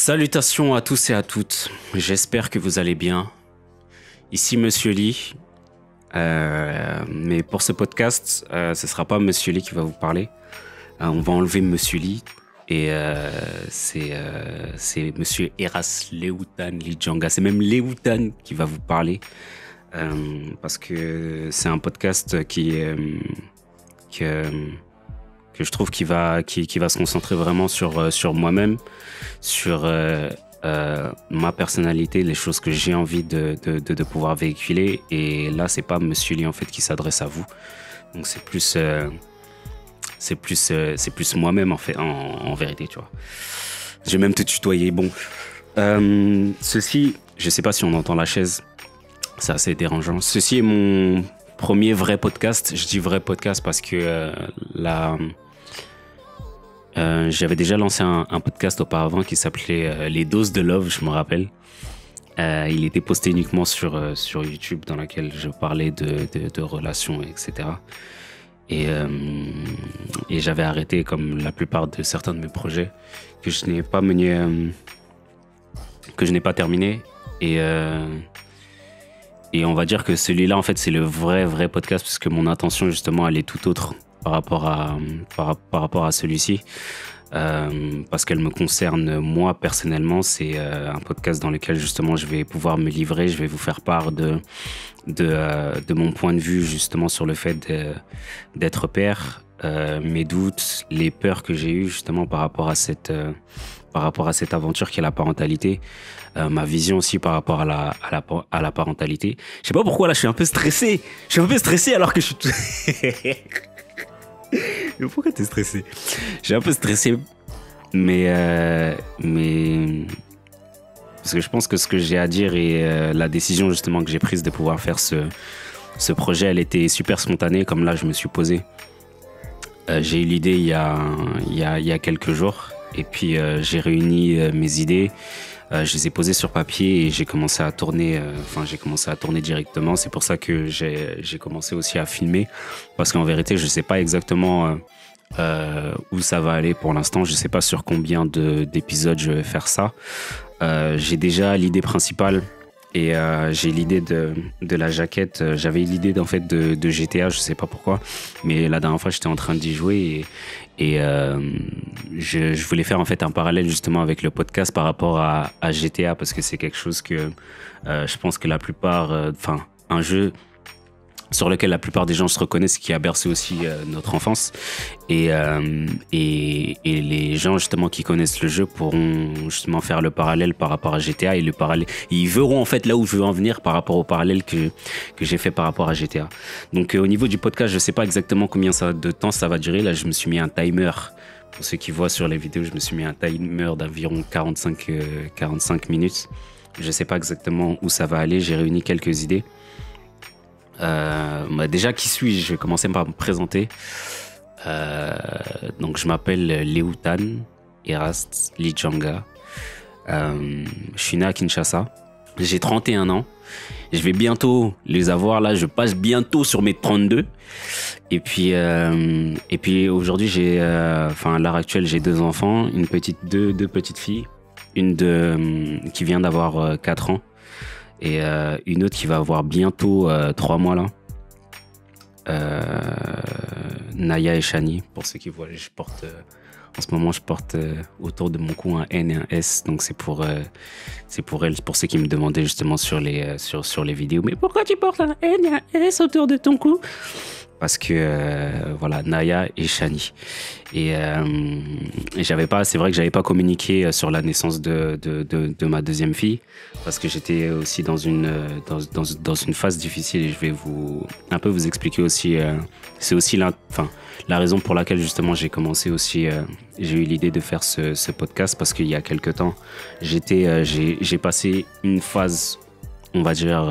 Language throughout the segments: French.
Salutations à tous et à toutes, j'espère que vous allez bien. Ici Monsieur Lee, mais pour ce podcast, ce sera pas Monsieur Lee qui va vous parler. On va enlever Monsieur Lee et c'est Monsieur Eras Lewutan Lijanga. C'est même Lewutan qui va vous parler parce que c'est un podcast que je trouve qui va se concentrer vraiment sur moi-même, sur ma personnalité, les choses que j'ai envie de pouvoir véhiculer. Et là, c'est pas Monsieur Lee en fait qui s'adresse à vous. Donc c'est plus moi-même en fait, en vérité, tu vois. Je vais même te tutoyer. Bon, ceci, je sais pas si on entend la chaise, c'est assez dérangeant. Ceci est mon premier vrai podcast. Je dis vrai podcast parce que j'avais déjà lancé un podcast auparavant qui s'appelait Les Doses de Love, je me rappelle. Il était posté uniquement sur YouTube, dans lequel je parlais de relations, etc. Et j'avais arrêté, comme la plupart de certains de mes projets, que je n'ai pas mené, que je n'ai pas terminé. Et on va dire que celui-là, en fait, c'est le vrai podcast, parce que mon intention, justement, elle est tout autre par rapport à celui-ci. Parce qu'elle me concerne moi personnellement. C'est un podcast dans lequel justement je vais pouvoir me livrer, je vais vous faire part de mon point de vue justement sur le fait d'être père, mes doutes, les peurs que j'ai eues justement par rapport à cette aventure qui est la parentalité, ma vision aussi par rapport à la parentalité. Je sais pas pourquoi là je suis un peu stressé alors que je suis tout... Mais pourquoi t'es stressé? J'ai un peu stressé, mais parce que je pense que ce que j'ai à dire et la décision justement que j'ai prise de pouvoir faire ce projet, elle était super spontanée. Comme là, je me suis posé. J'ai eu l'idée il y a quelques jours, et puis j'ai réuni mes idées. Je les ai posées sur papier et j'ai commencé à tourner. J'ai commencé à tourner directement. C'est pour ça que j'ai commencé aussi à filmer, parce qu'en vérité, je sais pas exactement où ça va aller pour l'instant. Je sais pas sur combien d'épisodes je vais faire ça. J'ai déjà l'idée principale et j'ai l'idée de la jaquette. J'avais l'idée en fait de GTA. Je sais pas pourquoi, mais la dernière fois j'étais en train d'y jouer et je voulais faire en fait un parallèle justement avec le podcast par rapport à GTA, parce que c'est quelque chose que je pense que la plupart, un jeu sur lequel la plupart des gens se reconnaissent, qui a bercé aussi notre enfance. Et les gens justement qui connaissent le jeu pourront justement faire le parallèle par rapport à GTA, et ils verront en fait là où je veux en venir par rapport au parallèle que j'ai fait par rapport à GTA. Donc au niveau du podcast, je sais pas exactement combien de temps ça va durer. Là, je me suis mis un timer. Pour ceux qui voient sur les vidéos, je me suis mis un timer d'environ 45 minutes. Je sais pas exactement où ça va aller. J'ai réuni quelques idées. Déjà, qui suis-je? Je vais commencer par me présenter. Donc, je m'appelle Lewutan Eras Lijanga. Je suis né à Kinshasa. J'ai 31 ans. Je vais bientôt les avoir. Là, je passe bientôt sur mes 32. Et puis aujourd'hui, à l'heure actuelle, j'ai deux enfants, deux petites filles, qui vient d'avoir 4 ans. Et une autre qui va avoir bientôt 3 mois là. Naya et Shani, pour ceux qui voient, en ce moment je porte autour de mon cou un N et un S, donc c'est pour elles, pour ceux qui me demandaient justement sur les vidéos, mais pourquoi tu portes un N et un S autour de ton cou? Parce que voilà, Naya et Shani. Et c'est vrai que j'avais pas communiqué sur la naissance de ma deuxième fille, parce que j'étais aussi dans une phase difficile, et je vais vous expliquer aussi. C'est aussi la raison pour laquelle justement j'ai commencé aussi. J'ai eu l'idée de faire ce podcast, parce qu'il y a quelque temps, j'ai passé une phase, on va dire,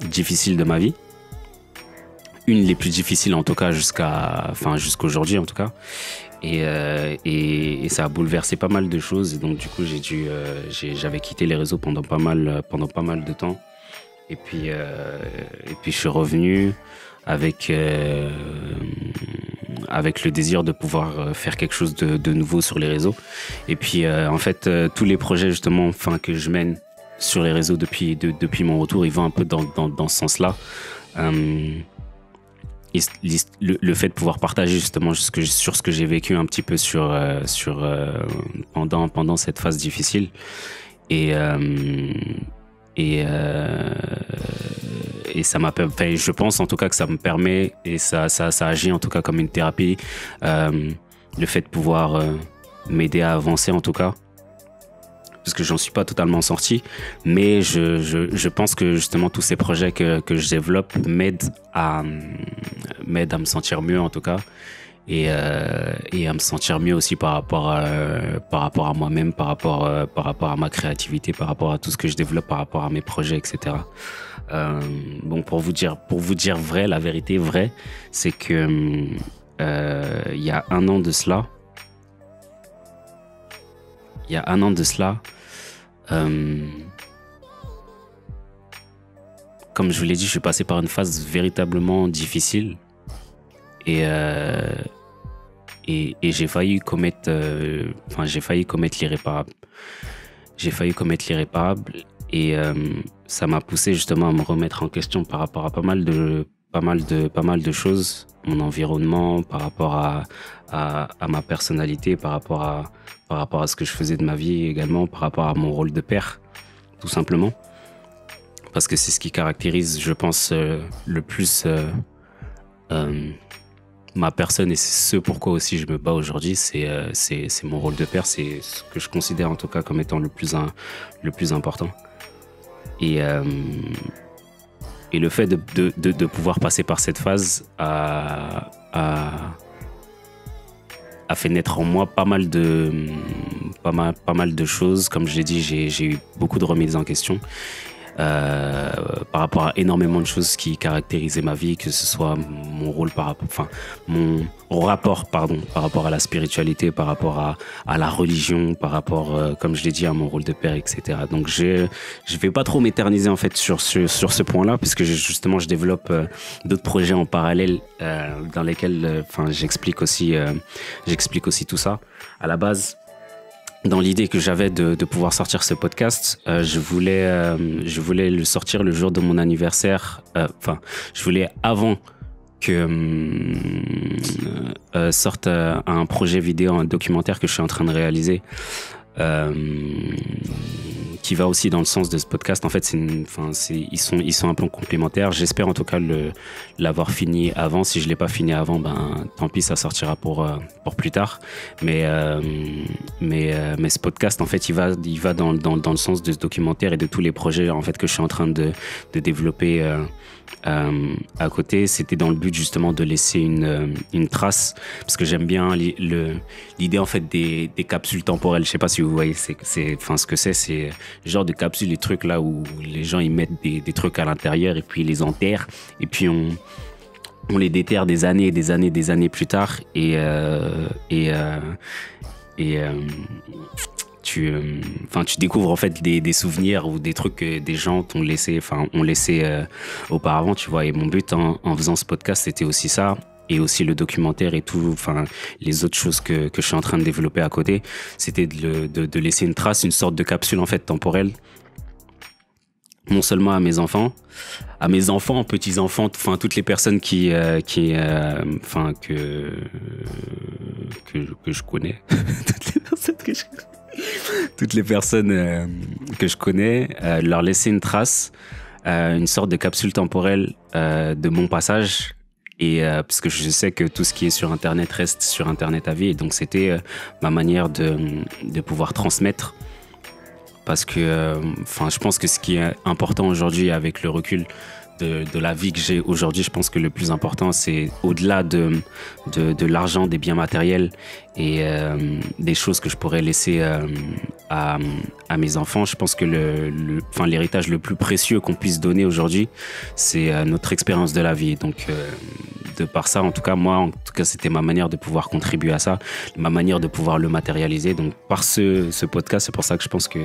difficile de ma vie. Une des plus difficiles en tout cas jusqu'aujourd'hui en tout cas, et ça a bouleversé pas mal de choses, et donc du coup j'avais quitté les réseaux pendant pas mal de temps, et puis je suis revenu avec avec le désir de pouvoir faire quelque chose de nouveau sur les réseaux. Et puis, en fait, tous les projets justement, enfin, que je mène sur les réseaux depuis mon retour, ils vont un peu dans ce sens-là. Le fait de pouvoir partager justement sur ce que j'ai vécu un petit peu pendant cette phase difficile. Et ça m'a, enfin, je pense en tout cas que ça me permet, et ça agit en tout cas comme une thérapie, le fait de pouvoir m'aider à avancer en tout cas, parce que j'en suis pas totalement sorti, mais je pense que justement tous ces projets que je développe m'aident à me sentir mieux en tout cas, et à me sentir mieux aussi par rapport à moi-même, par rapport à ma créativité, par rapport à tout ce que je développe, par rapport à mes projets, etc. Bon, pour vous dire vrai, la vérité vraie, c'est que il y a un an de cela, comme je vous l'ai dit, je suis passé par une phase véritablement difficile, et j'ai failli commettre l'irréparable. Et ça m'a poussé justement à me remettre en question par rapport à pas mal de choses, mon environnement, par rapport à ma personnalité, par rapport à ce que je faisais de ma vie également, par rapport à mon rôle de père, tout simplement. Parce que c'est ce qui caractérise, je pense, le plus ma personne, et c'est ce pourquoi aussi je me bats aujourd'hui, c'est mon rôle de père, c'est ce que je considère en tout cas comme étant le plus important. Et le fait de pouvoir passer par cette phase a fait naître en moi pas mal de choses. Comme je l'ai dit, j'ai eu beaucoup de remises en question par rapport à énormément de choses qui caractérisaient ma vie, que ce soit mon rôle mon rapport par rapport à la spiritualité, par rapport à la religion, par rapport, comme je l'ai dit, à mon rôle de père, etc. Donc je vais pas trop m'éterniser en fait sur ce point-là, puisque justement je développe d'autres projets en parallèle dans lesquels j'explique aussi tout ça. À la base, dans l'idée que j'avais de pouvoir sortir ce podcast, je voulais le sortir le jour de mon anniversaire. Je voulais avant que sorte un projet vidéo, un documentaire que je suis en train de réaliser, qui va aussi dans le sens de ce podcast. En fait, ils sont un peu complémentaires. J'espère en tout cas l'avoir fini avant. Si je l'ai pas fini avant, tant pis, ça sortira pour plus tard. Mais ce podcast, en fait, il va dans le sens de ce documentaire et de tous les projets en fait que je suis en train de développer à côté. C'était dans le but justement de laisser une trace, parce que j'aime bien l'idée en fait des capsules temporelles. Je sais pas si vous voyez ce que c'est le genre de capsules, les trucs là où les gens ils mettent des trucs à l'intérieur et puis ils les enterrent, et puis on les déterre des années plus tard, tu découvres en fait des souvenirs ou des trucs que des gens ont laissé auparavant, tu vois. Et mon but en faisant ce podcast, c'était aussi ça, et aussi le documentaire et tout, les autres choses que je suis en train de développer à côté, c'était de laisser une trace, une sorte de capsule en fait temporelle, non seulement à mes enfants, petits-enfants, toutes les personnes que je connais, toutes les personnes que je connais, leur laisser une trace, une sorte de capsule temporelle de mon passage. Et parce que je sais que tout ce qui est sur Internet reste sur Internet à vie, et donc c'était ma manière de pouvoir transmettre. Parce que je pense que ce qui est important aujourd'hui, avec le recul de la vie que j'ai aujourd'hui, je pense que le plus important, c'est au-delà de l'argent, des biens matériels et des choses que je pourrais laisser à mes enfants. Je pense que l'héritage le plus précieux qu'on puisse donner aujourd'hui, c'est notre expérience de la vie. Donc de par ça, en tout cas moi, c'était ma manière de pouvoir contribuer à ça, ma manière de pouvoir le matérialiser. Donc par ce podcast, c'est pour ça que je pense que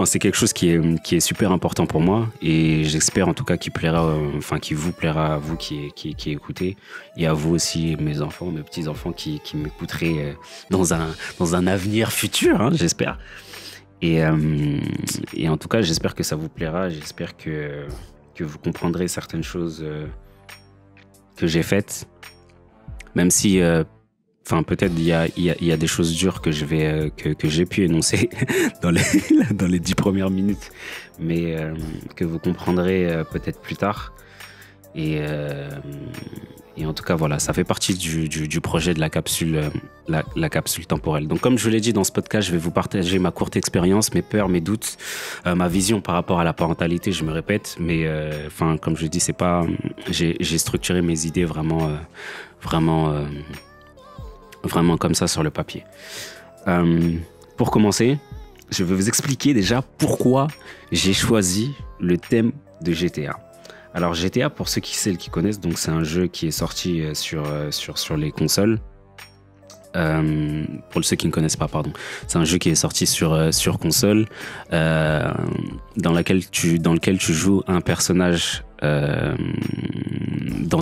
c'est quelque chose qui est super important pour moi et j'espère en tout cas qu'il plaira, qu'il vous plaira à vous qui écoutez et à vous aussi, mes enfants, mes petits-enfants qui m'écouteraient dans un avenir futur, hein, j'espère. Et en tout cas, j'espère que ça vous plaira, j'espère que vous comprendrez certaines choses que j'ai faites, même si peut-être il y a des choses dures que j'ai pu énoncer dans les 10 premières minutes, mais que vous comprendrez peut-être plus tard. Et en tout cas, voilà, ça fait partie du projet de la capsule, la capsule temporelle. Donc, comme je vous l'ai dit dans ce podcast, je vais vous partager ma courte expérience, mes peurs, mes doutes, ma vision par rapport à la parentalité. Je me répète, mais comme je dis, c'est pas. J'ai structuré mes idées vraiment comme ça sur le papier. Pour commencer, je vais vous expliquer déjà pourquoi j'ai choisi le thème de GTA. Alors GTA, pour ceux qui connaissent, donc c'est un jeu qui est sorti sur les consoles. Pour ceux qui ne connaissent pas, pardon, c'est un jeu qui est sorti sur console, dans lequel tu joues un personnage dans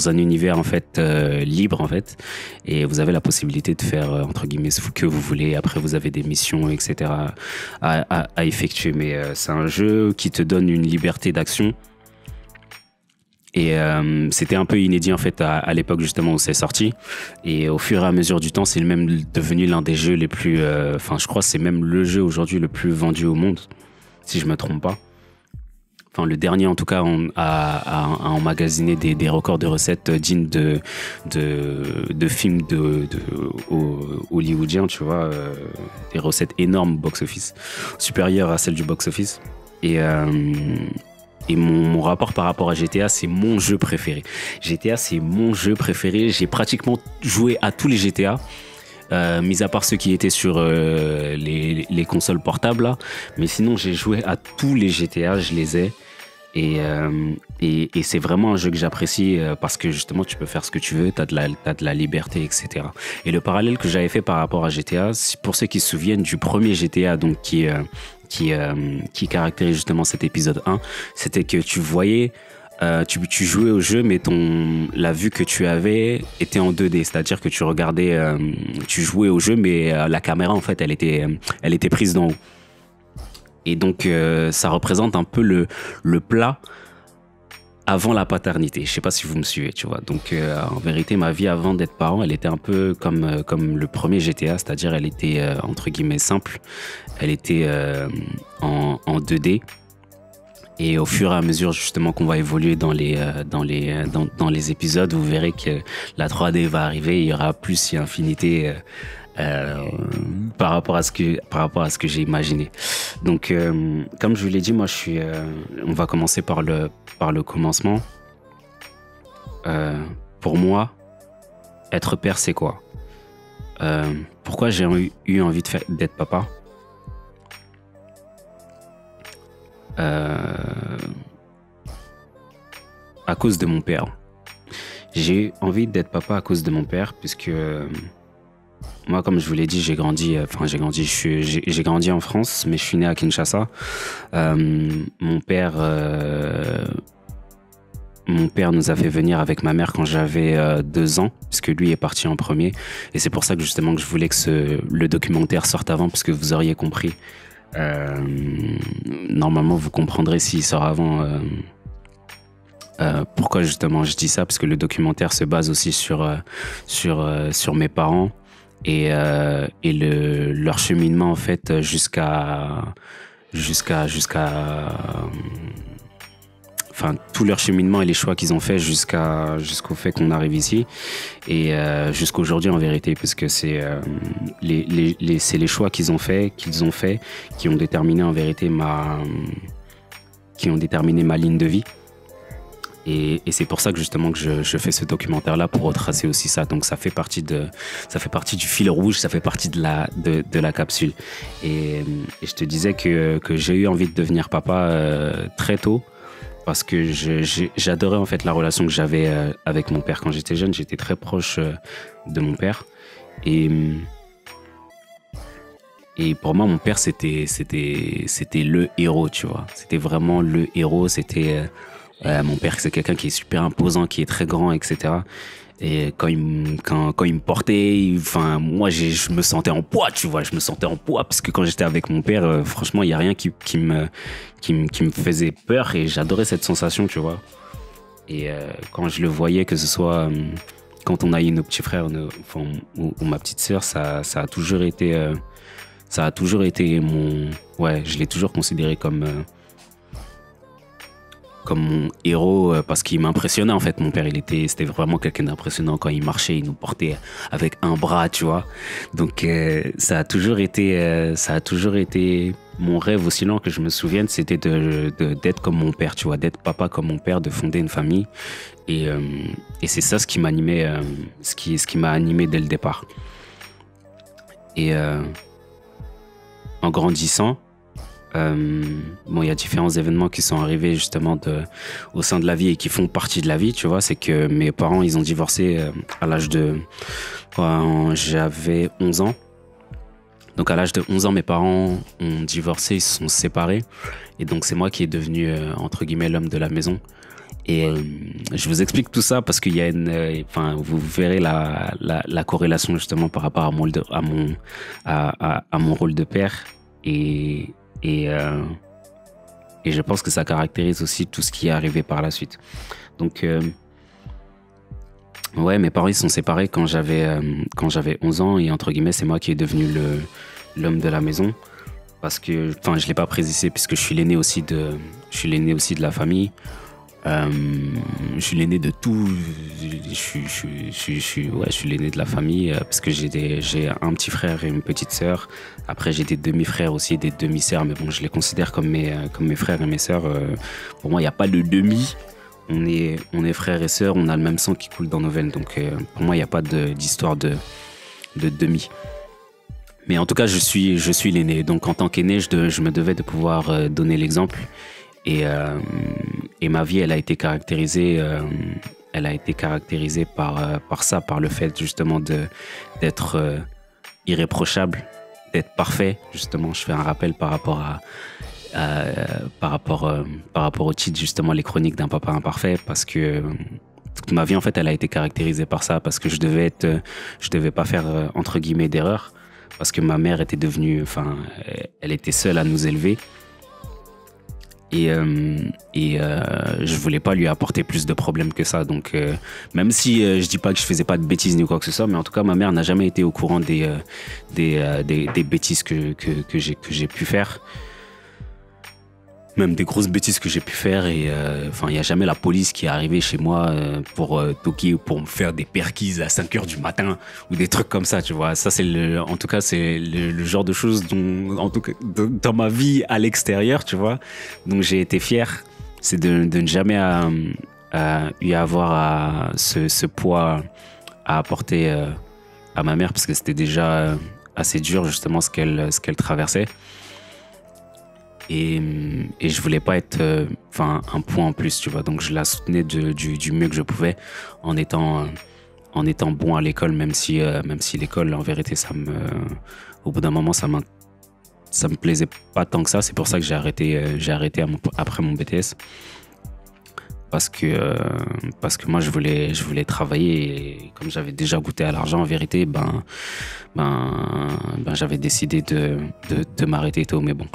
un univers en fait libre en fait, et vous avez la possibilité de faire entre guillemets ce que vous voulez. Après, vous avez des missions, etc. à effectuer, mais c'est un jeu qui te donne une liberté d'action. Et c'était un peu inédit en fait à l'époque justement où c'est sorti. Et au fur et à mesure du temps, c'est même devenu l'un des jeux les plus... je crois que c'est même le jeu aujourd'hui le plus vendu au monde, si je me trompe pas. Enfin, le dernier en tout cas a emmagasiné des records de recettes dignes de films hollywoodiens, tu vois. Des recettes énormes box-office, supérieures à celles du box-office. Et mon rapport par rapport à GTA, c'est mon jeu préféré. GTA, c'est mon jeu préféré. J'ai pratiquement joué à tous les GTA, mis à part ceux qui étaient sur les consoles portables, là. Mais sinon, j'ai joué à tous les GTA, je les ai. Et c'est vraiment un jeu que j'apprécie parce que justement, tu peux faire ce que tu veux, t'as de la liberté, etc. Et le parallèle que j'avais fait par rapport à GTA, pour ceux qui se souviennent du premier GTA, donc qui caractérise justement cet épisode 1, c'était que tu voyais, tu jouais au jeu, mais la vue que tu avais était en 2D, c'est-à-dire que tu regardais, tu jouais au jeu, mais la caméra en fait, elle était prise d'en haut. Et donc ça représente un peu le plat avant la paternité. Je sais pas si vous me suivez, tu vois. Donc en vérité, ma vie avant d'être parent, elle était un peu comme le premier GTA, c'est-à-dire elle était entre guillemets simple. Elle était en 2D. Et au fur et à mesure justement qu'on va évoluer dans les épisodes, vous verrez que la 3D va arriver, il y aura plus et infinité par rapport à ce que j'ai imaginé. Donc comme je vous l'ai dit, moi on va commencer par le commencement. Pour moi, être père, c'est quoi? Pourquoi j'ai eu envie d'être papa? À cause de mon père. J'ai eu envie d'être papa à cause de mon père, puisque moi, comme je vous l'ai dit, j'ai grandi en France, mais je suis né à Kinshasa. Mon père nous a fait venir avec ma mère quand j'avais 2 ans, puisque lui est parti en premier. Et c'est pour ça que justement que je voulais que le documentaire sorte avant, parce que vous auriez compris. Normalement, vous comprendrez s'il sort avant. Pourquoi justement je dis ça, parce que le documentaire se base aussi sur mes parents et leur cheminement en fait jusqu'à tout leur cheminement et les choix qu'ils ont fait jusqu'au fait qu'on arrive ici et jusqu'à aujourd'hui en vérité, parce que c'est les choix qu'ils ont fait qui ont déterminé en vérité ma ligne de vie. Et c'est pour ça que justement que je fais ce documentaire là, pour retracer aussi ça. Donc ça fait partie du fil rouge, ça fait partie de la capsule. Et je te disais que j'ai eu envie de devenir papa très tôt, parce que j'adorais en fait la relation que j'avais avec mon père. Quand j'étais jeune, j'étais très proche de mon père. Et Et pour moi, mon père, c'était le héros, tu vois. C'était vraiment le héros. Mon père, c'est quelqu'un qui est super imposant, qui est très grand, etc. Et quand il me portait, enfin, moi, je me sentais en poids, tu vois. Je me sentais en poids parce que quand j'étais avec mon père, franchement, il y a rien qui me faisait peur et j'adorais cette sensation, tu vois. Et quand je le voyais, que ce soit quand on a eu nos petits frères enfin, ou ma petite sœur, ça a toujours été, ouais, je l'ai toujours considéré comme mon héros parce qu'il m'impressionnait en fait. Mon père, c'était vraiment quelqu'un d'impressionnant quand il marchait, il nous portait avec un bras, tu vois. Donc ça a toujours été mon rêve aussi lent que je me souvienne, c'était d'être comme mon père, tu vois, d'être papa comme mon père, de fonder une famille. Et c'est ça ce qui m'animait, ce qui m'a animé dès le départ. Et en grandissant, bon, il y a différents événements qui sont arrivés justement au sein de la vie et qui font partie de la vie, tu vois. C'est que mes parents, ils ont divorcé à l'âge de... quand j'avais 11 ans. Donc à l'âge de 11 ans, mes parents ont divorcé, ils se sont séparés. Et donc c'est moi qui est devenu, entre guillemets, l'homme de la maison. Et je vous explique tout ça parce qu'il y a enfin, vous verrez la corrélation justement par rapport à mon rôle de père. Et, euh, et je pense que ça caractérise aussi tout ce qui est arrivé par la suite. Donc, ouais, mes parents ils sont séparés quand j'avais 11 ans et entre guillemets, c'est moi qui est devenu l'homme de la maison. Parce que, enfin, je l'ai pas précisé puisque je suis l'aîné aussi de la famille. Je suis l'aîné de tout. Ouais, je suis l'aîné de la famille parce que j'ai un petit frère et une petite sœur. Après, j'ai des demi-frères aussi, des demi-sœurs, mais bon, je les considère comme mes frères et mes sœurs. Pour moi, il n'y a pas de demi. On est frères et sœurs, on a le même sang qui coule dans nos veines. Donc, pour moi, il n'y a pas d'histoire de demi. Mais en tout cas, je suis l'aîné. Donc, en tant qu'aîné, je me devais de pouvoir donner l'exemple. Et ma vie, elle a été caractérisée par ça, par le fait justement d'être irréprochable, d'être parfait. Justement, je fais un rappel par rapport au titre justement les chroniques d'un papa imparfait, parce que toute ma vie en fait, elle a été caractérisée par ça, parce que je devais pas faire entre guillemets d'erreur, parce que ma mère était devenue, enfin, elle était seule à nous élever. Et je voulais pas lui apporter plus de problèmes que ça. Donc, même si je dis pas que je faisais pas de bêtises ni quoi que ce soit, mais en tout cas, ma mère n'a jamais été au courant des bêtises que j'ai pu faire. Même des grosses bêtises que j'ai pu faire. Et enfin, il n'y a jamais la police qui est arrivée chez moi pour toquer, pour me faire des perquises à 5 heures du matin ou des trucs comme ça, tu vois. Ça, en tout cas, c'est le genre de choses dont, en tout cas, dans ma vie à l'extérieur, tu vois. Donc, j'ai été fier. C'est de ne jamais y avoir ce poids à apporter à ma mère, parce que c'était déjà assez dur, justement, ce qu'elle traversait. Et je voulais pas être un point en plus, tu vois. Donc je la soutenais du mieux que je pouvais en étant bon à l'école, même si l'école, en vérité, au bout d'un moment, ça me plaisait pas tant que ça. C'est pour ça que j'ai arrêté après mon BTS. Parce que moi je voulais travailler, et comme j'avais déjà goûté à l'argent, en vérité, j'avais décidé de m'arrêter tôt. Mais bon,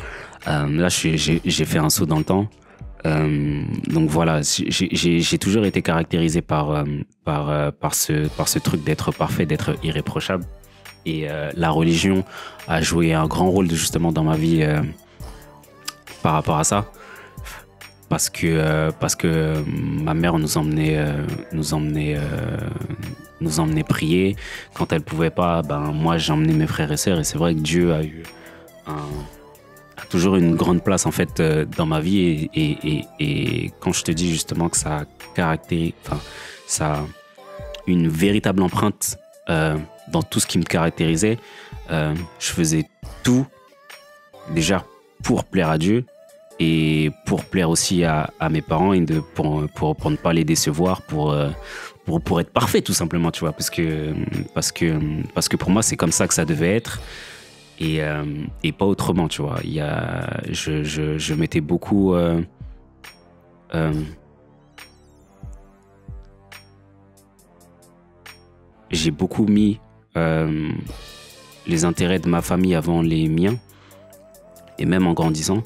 là j'ai fait un saut dans le temps. Donc voilà, j'ai toujours été caractérisé par ce truc d'être parfait, d'être irréprochable. Et la religion a joué un grand rôle justement dans ma vie par rapport à ça. Parce que ma mère nous emmenait prier. Quand elle pouvait pas, moi j'emmenais mes frères et sœurs. Et c'est vrai que Dieu a toujours une grande place en fait dans ma vie. Et quand je te dis justement que ça a une véritable empreinte dans tout ce qui me caractérisait, je faisais tout déjà pour plaire à Dieu. Et pour plaire aussi à mes parents et pour ne pas les décevoir, pour être parfait tout simplement, tu vois, parce que pour moi c'est comme ça que ça devait être. et pas autrement, tu vois. Je mettais beaucoup... euh, j'ai beaucoup mis les intérêts de ma famille avant les miens, et même en grandissant.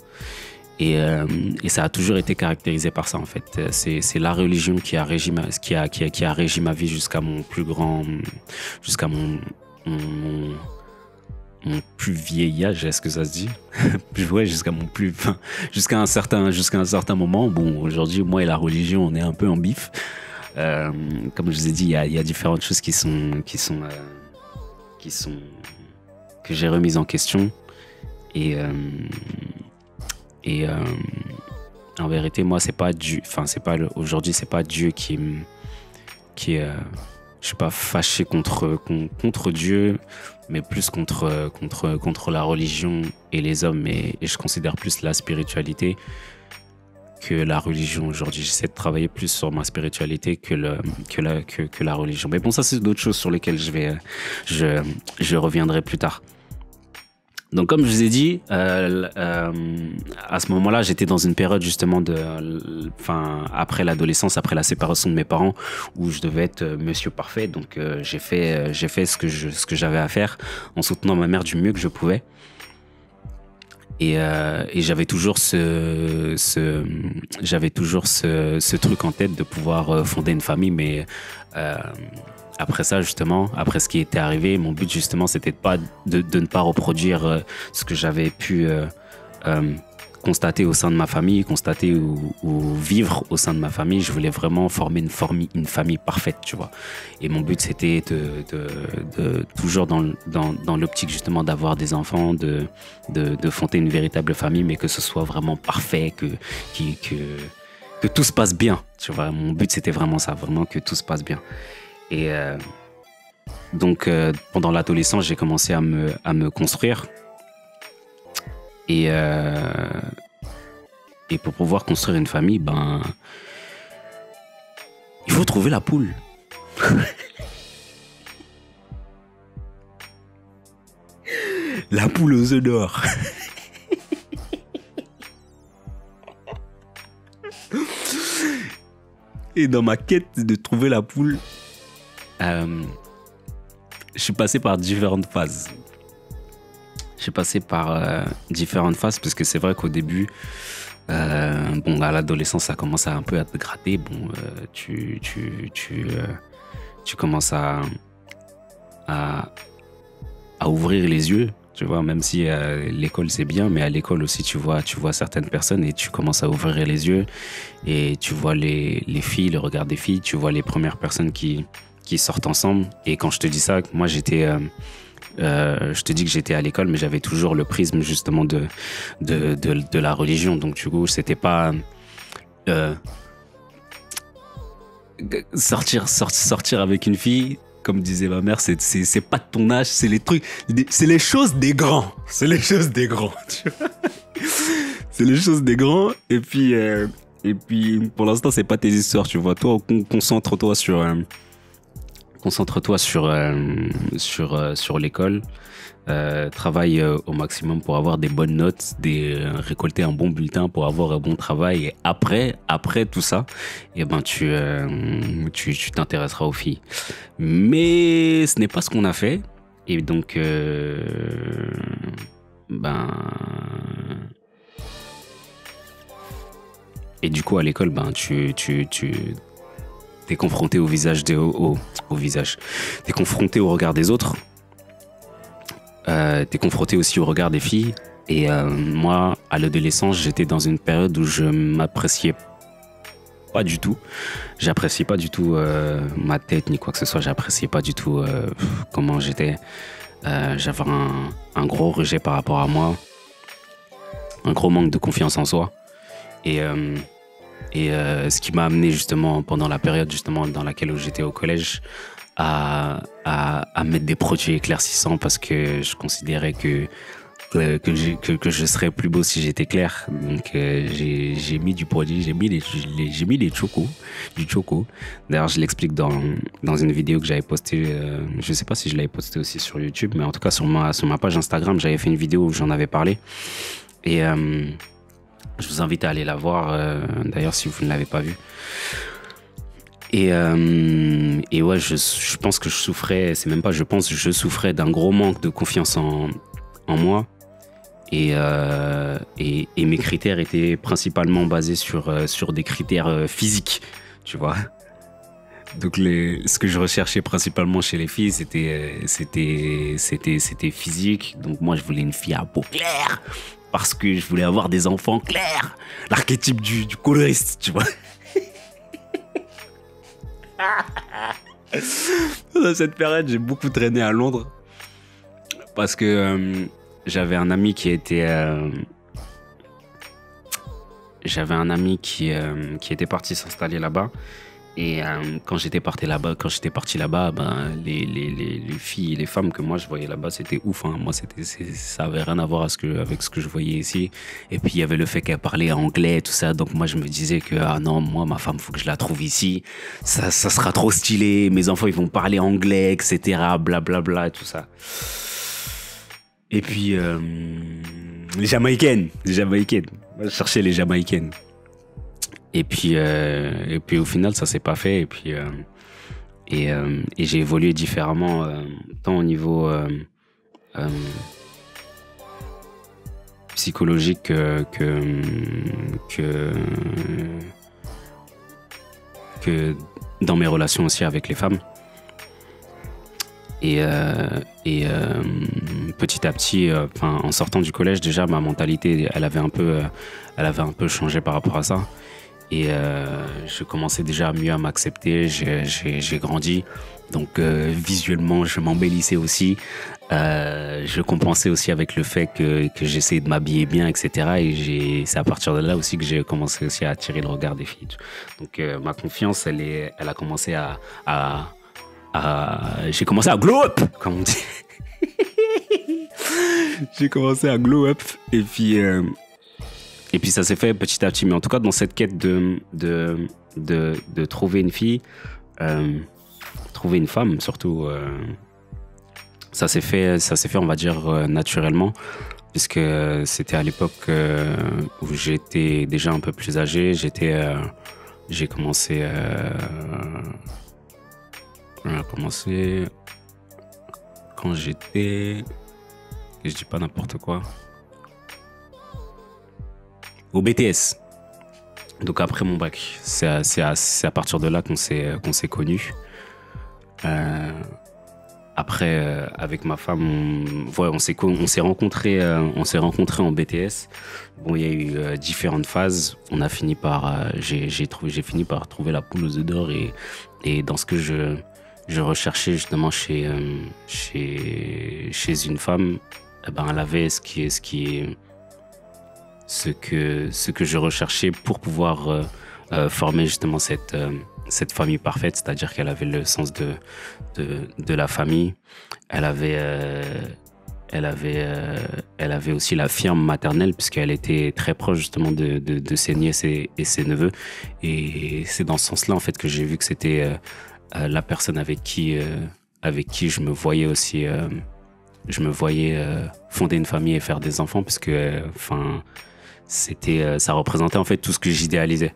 Et ça a toujours été caractérisé par ça, en fait. C'est la religion qui a régi qui a régi ma vie jusqu'à mon plus grand... jusqu'à mon, mon plus vieil âge, est-ce que ça se dit? Ouais, jusqu'à un certain moment. Bon, aujourd'hui, moi et la religion, on est un peu en bif. Comme je vous ai dit, il y a différentes choses que j'ai remises en question. Et en vérité, moi, c'est pas Dieu. Enfin, aujourd'hui, c'est pas Dieu je suis pas fâché contre Dieu, mais plus contre la religion et les hommes. Et je considère plus la spiritualité que la religion aujourd'hui. J'essaie de travailler plus sur ma spiritualité que la religion. Mais bon, ça, c'est d'autres choses sur lesquelles je reviendrai plus tard. Donc, comme je vous ai dit, à ce moment-là, j'étais dans une période justement après l'adolescence, après la séparation de mes parents, où je devais être monsieur parfait. Donc, j'ai fait ce que j'avais à faire en soutenant ma mère du mieux que je pouvais. Et j'avais toujours ce truc en tête de pouvoir fonder une famille, mais après ça, justement, après ce qui était arrivé, mon but, justement, c'était de ne pas reproduire ce que j'avais pu constater au sein de ma famille, constater ou vivre au sein de ma famille. Je voulais vraiment former une famille parfaite, tu vois. Et mon but, c'était de toujours dans l'optique, justement, d'avoir des enfants, de fonder une véritable famille, mais que ce soit vraiment parfait, que tout se passe bien, tu vois. Mon but, c'était vraiment ça, vraiment que tout se passe bien. Et donc, pendant l'adolescence, j'ai commencé à me construire. Et pour pouvoir construire une famille, il faut trouver la poule. La poule aux œufs d'or. Et dans ma quête de trouver la poule, je suis passé par différentes phases. Parce que c'est vrai qu'au début, à l'adolescence, ça commence un peu à te gratter. Bon, tu commences à ouvrir les yeux, tu vois, même si l'école c'est bien, mais à l'école aussi tu vois certaines personnes et tu commences à ouvrir les yeux et tu vois les filles, le regard des filles, tu vois les premières personnes qui sortent ensemble. Et quand je te dis ça, moi je te dis que j'étais à l'école, mais j'avais toujours le prisme justement de la religion. Donc du coup, c'était pas sortir avec une fille, comme disait ma mère, c'est pas de ton âge, c'est les choses des grands. C'est les choses des grands, tu vois. C'est les choses des grands. Et puis pour l'instant, c'est pas tes histoires, tu vois. Toi, concentre-toi sur l'école. Travaille au maximum pour avoir des bonnes notes, récolter un bon bulletin pour avoir un bon travail. Et après tout ça, tu t'intéresseras aux filles. Mais ce n'est pas ce qu'on a fait. Et donc, et du coup, à l'école, t'es confronté au visage t'es confronté au regard des autres. T'es confronté aussi au regard des filles. Et moi, à l'adolescence, j'étais dans une période où je m'appréciais pas du tout. J'appréciais pas du tout ma tête ni quoi que ce soit. J'appréciais pas du tout comment j'étais. J'avais un gros rejet par rapport à moi. Un gros manque de confiance en soi. Et ce qui m'a amené justement pendant la période justement dans laquelle j'étais au collège à mettre des produits éclaircissants, parce que je considérais que que je serais plus beau si j'étais clair. Donc j'ai mis du produit, j'ai mis du choco. D'ailleurs, je l'explique dans une vidéo que j'avais postée. Je sais pas si je l'avais postée aussi sur YouTube, mais en tout cas sur ma page Instagram, j'avais fait une vidéo où j'en avais parlé. Et je vous invite à aller la voir. D'ailleurs, si vous ne l'avez pas vue. Et ouais, je pense que je souffrais. C'est même pas. Je pense, je souffrais d'un gros manque de confiance en moi. Et mes critères étaient principalement basés sur des critères physiques, tu vois. Donc ce que je recherchais principalement chez les filles, c'était physique. Donc moi, je voulais une fille à peau claire parce que je voulais avoir des enfants clairs. L'archétype du coloriste, tu vois. Dans cette période, j'ai beaucoup traîné à Londres parce que j'avais un ami qui était parti s'installer là-bas. Et quand j'étais parti là-bas, ben, les filles et les femmes que moi je voyais là-bas, c'était ouf. Hein. Moi, ça avait rien à voir avec ce que je voyais ici. Et puis il y avait le fait qu'elle parlait anglais, tout ça. Donc moi, je me disais que ah non, moi, ma femme, faut que je la trouve ici. Ça sera trop stylé. Mes enfants, ils vont parler anglais, etc. Blablabla, tout ça. Et puis les Jamaïcaines. Moi, je cherchais les Jamaïcaines. Et puis au final, ça s'est pas fait. Et puis et j'ai évolué différemment, tant au niveau psychologique que dans mes relations aussi avec les femmes. Et petit à petit, en sortant du collège, déjà ma mentalité, elle avait un peu changé par rapport à ça. Et je commençais déjà mieux à m'accepter, j'ai grandi. Donc visuellement, je m'embellissais aussi. Je compensais aussi avec le fait que j'essayais de m'habiller bien, etc. Et c'est à partir de là aussi que j'ai commencé aussi à attirer le regard des filles. Donc ma confiance, elle a commencé j'ai commencé à glow up, comme on dit. J'ai commencé à glow up. Et puis ça s'est fait petit à petit. Mais en tout cas, dans cette quête de trouver une fille, trouver une femme surtout, ça s'est fait, on va dire, naturellement. Puisque c'était à l'époque où j'étais déjà un peu plus âgé. J'ai commencé quand j'étais... Je dis pas n'importe quoi. Au BTS. Donc après mon bac. C'est à partir de là qu'on s'est connus. Après, avec ma femme, on s'est rencontrés en BTS. Bon, il y a eu différentes phases. On a fini par... j'ai fini par trouver la poule aux œufs d'or et dans ce que je recherchais justement chez une femme, eh ben, elle avait ce que je recherchais pour pouvoir former justement cette famille parfaite, c'est-à-dire qu'elle avait le sens de la famille, elle avait aussi la firme maternelle puisqu'elle était très proche justement de ses nièces et ses neveux, et c'est dans ce sens-là en fait que j'ai vu que c'était la personne avec qui je me voyais aussi, fonder une famille et faire des enfants, parce que ça représentait en fait tout ce que j'idéalisais.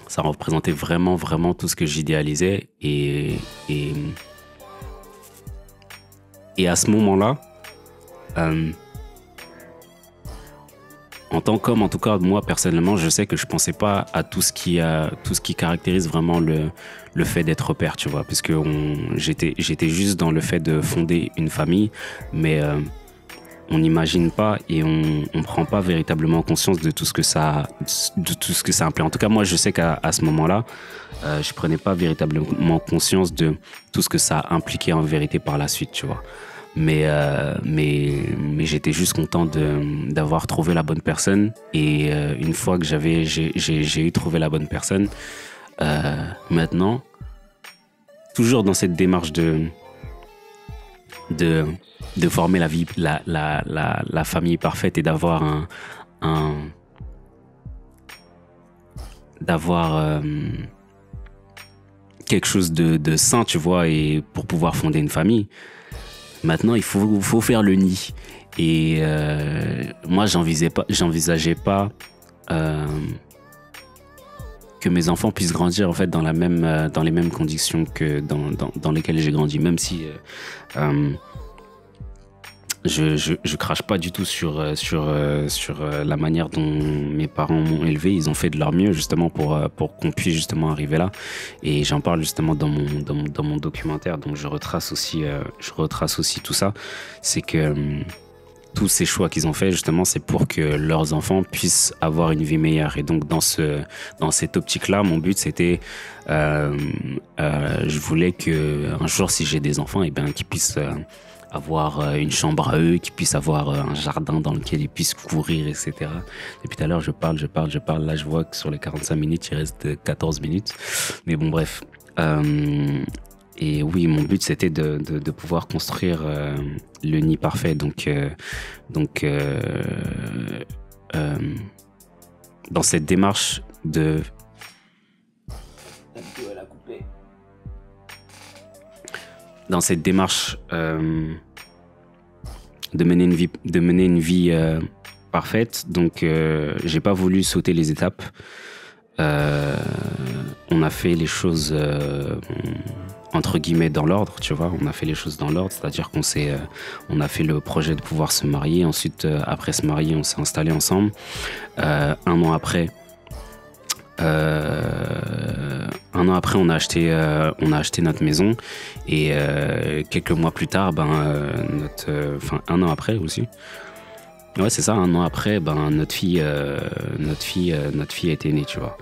Ça représentait vraiment, vraiment tout ce que j'idéalisais. Et à ce moment-là, en tant qu'homme, en tout cas, moi, personnellement, je sais que je pensais pas à tout ce qui caractérise vraiment le fait d'être père, tu vois. Parce que j'étais juste dans le fait de fonder une famille, mais on n'imagine pas et on prend pas véritablement conscience de tout ce que ça implique. En tout cas, moi, je sais qu'à ce moment-là, je prenais pas véritablement conscience de tout ce que ça impliquait en vérité par la suite, tu vois. Mais j'étais juste content d'avoir trouvé la bonne personne, et une fois que j'ai eu trouvé la bonne personne, maintenant, toujours dans cette démarche de de former la vie, la famille parfaite et d'avoir un d'avoir quelque chose de sain, tu vois, et pour pouvoir fonder une famille. Maintenant, il faut faire le nid. Et moi, j'envisageais pas que mes enfants puissent grandir en fait dans les mêmes conditions que dans lesquelles j'ai grandi, même si je crache pas du tout sur la manière dont mes parents m'ont élevé. Ils ont fait de leur mieux justement pour qu'on puisse justement arriver là. Et j'en parle justement dans mon documentaire. Donc je retrace aussi tout ça. C'est que tous ces choix qu'ils ont fait justement, c'est pour que leurs enfants puissent avoir une vie meilleure. Et donc dans cette optique-là, mon but c'était, je voulais que un jour, si j'ai des enfants, et bien qu'ils puissent avoir une chambre à eux, qu'ils puissent avoir un jardin dans lequel ils puissent courir, etc. Depuis tout à l'heure, je parle. Là, je vois que sur les 45 minutes, il reste 14 minutes. Mais bon, bref. Et oui, mon but, c'était de pouvoir construire le nid parfait. Donc dans cette démarche de... Dans cette démarche de mener une vie parfaite, donc j'ai pas voulu sauter les étapes. On a fait les choses entre guillemets dans l'ordre, tu vois. On a fait les choses dans l'ordre, c'est-à-dire on a fait le projet de pouvoir se marier. Ensuite, après se marier, on s'est installé ensemble. Un an après, on a acheté notre maison. Et quelques mois plus tard, un an après aussi. Ouais, c'est ça. Un an après, notre fille a été née, tu vois.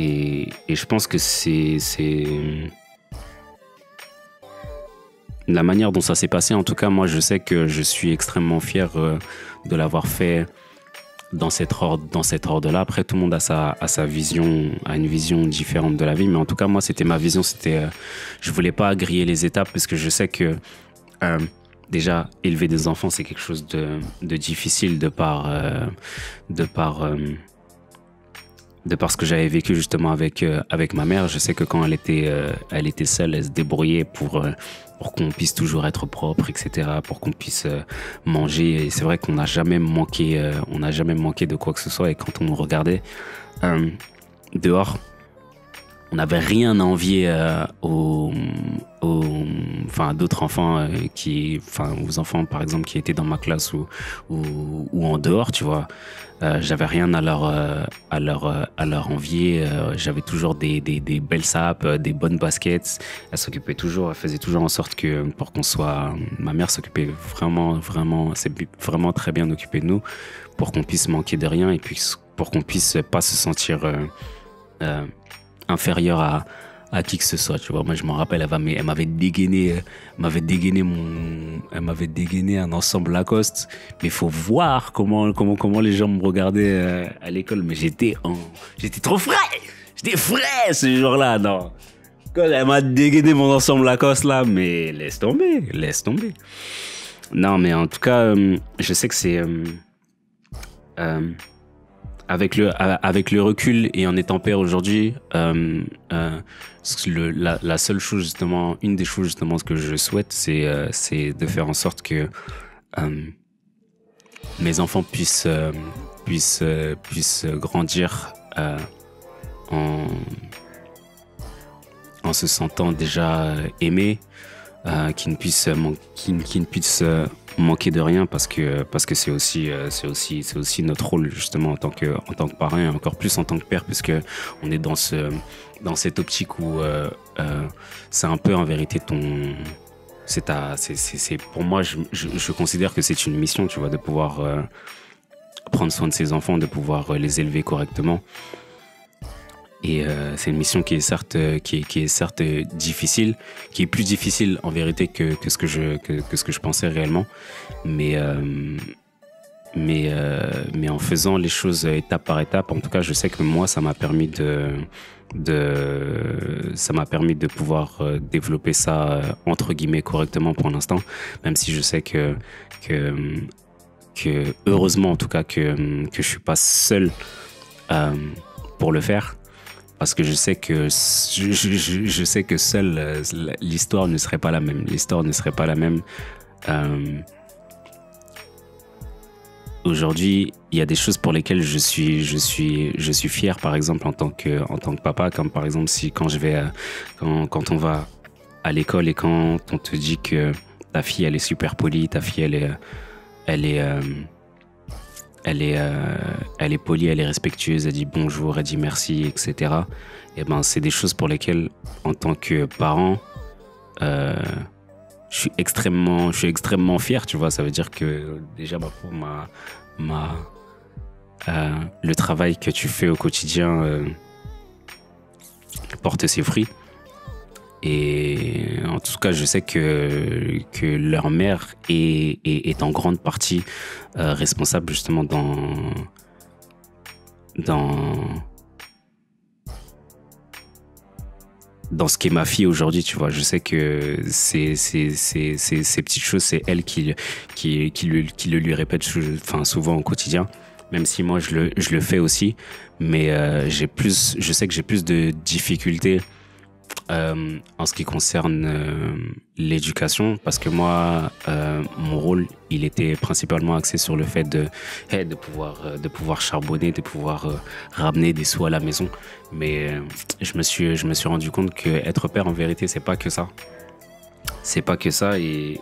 Et je pense que c'est la manière dont ça s'est passé. En tout cas, moi, je sais que je suis extrêmement fier de l'avoir fait dans cet ordre-là. Après, tout le monde a sa vision, a une vision différente de la vie. Mais en tout cas, moi, c'était ma vision. Je voulais pas griller les étapes parce que je sais que déjà, élever des enfants, c'est quelque chose de difficile de par ce que j'avais vécu justement avec ma mère. Je sais que quand elle était seule, elle se débrouillait pour qu'on puisse toujours être propre, etc., pour qu'on puisse manger. Et c'est vrai qu'on n'a jamais manqué de quoi que ce soit. Et quand on nous regardait dehors, on n'avait rien à envier à d'autres enfants aux enfants par exemple qui étaient dans ma classe ou en dehors, tu vois. J'avais rien à leur envier. J'avais toujours des belles sapes, des bonnes baskets. Elle faisait toujours en sorte que pour qu'on soit. Ma mère s'occupait vraiment très bien occupée de nous pour qu'on puisse manquer de rien et puis pour qu'on puisse pas se sentir inférieur à qui que ce soit, tu vois. Moi, je me rappelle, elle m'avait dégainé un ensemble Lacoste. Mais il faut voir comment les gens me regardaient à l'école. Mais j'étais trop frais. J'étais frais ce jour-là, non. Quand elle m'a dégainé mon ensemble Lacoste là, mais laisse tomber. Non, mais en tout cas, je sais que c'est avec le recul et en étant père aujourd'hui, la seule chose justement, une des choses justement ce que je souhaite, c'est de faire en sorte que mes enfants puissent grandir en se sentant déjà aimés, qui ne puissent manquer de rien parce que c'est aussi notre rôle justement en tant que parent et encore plus en tant que père, parce que on est dans cette optique où c'est un peu en vérité c'est pour moi, je considère que c'est une mission, tu vois, de pouvoir prendre soin de ses enfants, de pouvoir les élever correctement. Et c'est une mission qui est certes difficile, qui est plus difficile en vérité que ce que je pensais réellement, mais mais en faisant les choses étape par étape, en tout cas, je sais que moi, ça m'a permis ça m'a permis de pouvoir développer ça entre guillemets correctement pour l'instant, même si je sais que, que heureusement en tout cas que je suis pas seul pour le faire. Parce que je sais que je sais que seule l'histoire ne serait pas la même. L'histoire ne serait pas la même. Aujourd'hui, il y a des choses pour lesquelles je suis fier, par exemple en tant que papa, comme par exemple quand on va à l'école et quand on te dit que ta fille elle est super polie, ta fille elle est elle est polie, elle est respectueuse, elle dit bonjour, elle dit merci, etc. Et ben, c'est des choses pour lesquelles, en tant que parent, je suis extrêmement fier, tu vois. Ça veut dire que déjà, le travail que tu fais au quotidien porte ses fruits. Et en tout cas, je sais que leur mère est en grande partie responsable justement dans ce qu'est ma fille aujourd'hui, tu vois. Je sais que ces petites choses, c'est elle qui le lui répète souvent au quotidien, même si moi je le fais aussi, mais je sais que j'ai plus de difficultés en ce qui concerne l'éducation, parce que moi, mon rôle, il était principalement axé sur le fait de pouvoir charbonner, de pouvoir ramener des sous à la maison. Mais je me suis rendu compte que être père, en vérité, c'est pas que ça. C'est pas que ça, et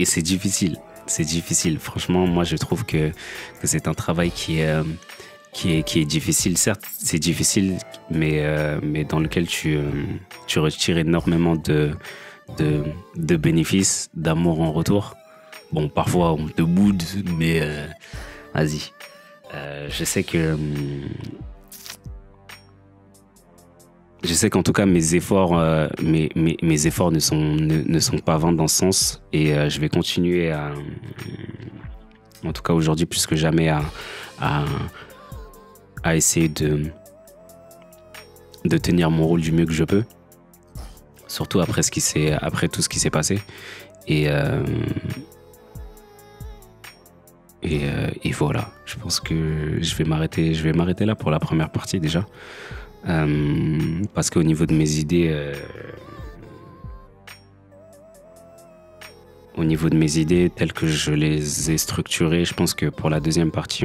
c'est difficile. C'est difficile. Franchement, moi, je trouve que c'est un travail qui est difficile. Certes, c'est difficile, mais dans lequel tu retires énormément de bénéfices, d'amour en retour. Bon, parfois, on te boude, mais vas-y. Je sais qu'en tout cas mes efforts ne sont pas vains dans ce sens, et je vais continuer en tout cas aujourd'hui plus que jamais à essayer de tenir mon rôle du mieux que je peux, surtout après tout ce qui s'est passé, et voilà. Je pense que je vais m'arrêter là pour la première partie déjà. Parce qu'au niveau de mes idées, telles que je les ai structurées, je pense que pour la deuxième partie,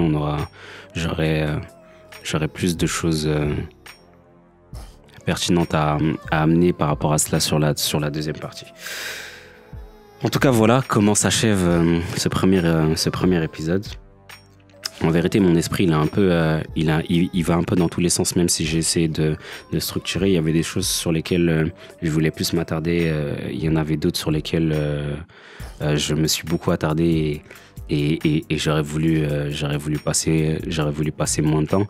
j'aurai plus de choses pertinentes à amener par rapport à cela sur la deuxième partie. En tout cas, voilà comment s'achève ce premier épisode. En vérité, mon esprit, il va un peu dans tous les sens, même si j'ai essayé de structurer. Il y avait des choses sur lesquelles je voulais plus m'attarder. Il y en avait d'autres sur lesquelles je me suis beaucoup attardé, et j'aurais voulu passer moins de temps.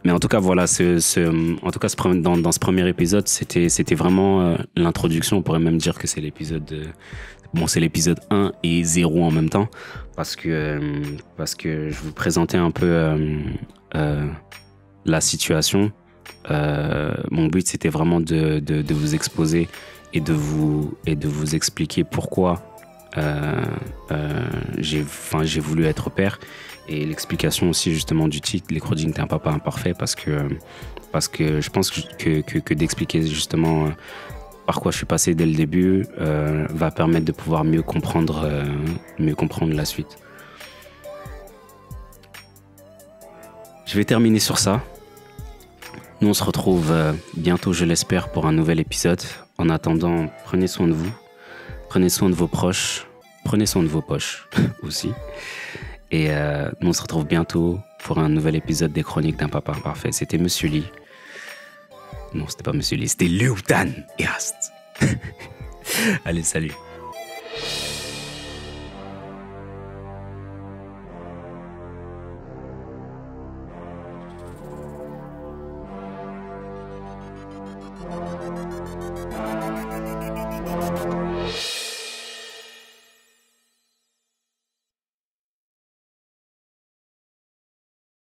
Mais en tout cas, voilà, dans ce premier épisode, c'était vraiment l'introduction. On pourrait même dire que c'est l'épisode 1 et 0 en même temps, parce que je vous présentais un peu la situation. Mon but, c'était vraiment de vous exposer et de vous expliquer pourquoi j'ai voulu être père, et l'explication aussi justement du titre, Les Chroniques d'un papa imparfait, parce que je pense que d'expliquer justement par quoi je suis passé dès le début va permettre de pouvoir mieux comprendre la suite. Je vais terminer sur ça. Nous, on se retrouve bientôt, je l'espère, pour un nouvel épisode. En attendant, prenez soin de vous, prenez soin de vos proches, prenez soin de vos poches aussi. Et nous, on se retrouve bientôt pour un nouvel épisode des Chroniques d'un papa imparfait. C'était Monsieur Lee. Non, c'était pas Monsieur Lee, c'était Léotan Erast. Allez, salut.